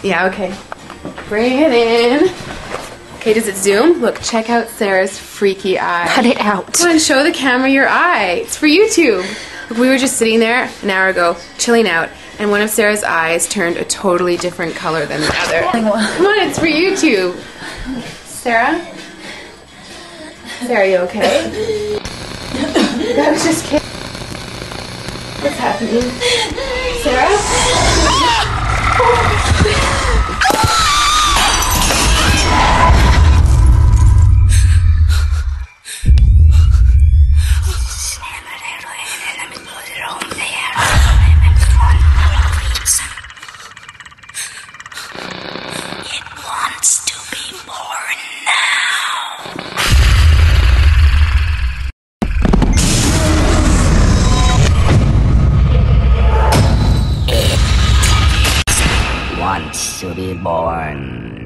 Yeah, okay. Bring it in. Okay, does it zoom? Look, check out Sarah's freaky eye. Cut it out. Come on, show the camera your eye. It's for YouTube. Look, we were just sitting there an hour ago, chilling out, and one of Sarah's eyes turned a totally different color than the other. Come on, it's for YouTube. Sarah? Sarah, you okay? I was just kidding. What's happening? Sarah? It wants to be born now. It wants to be born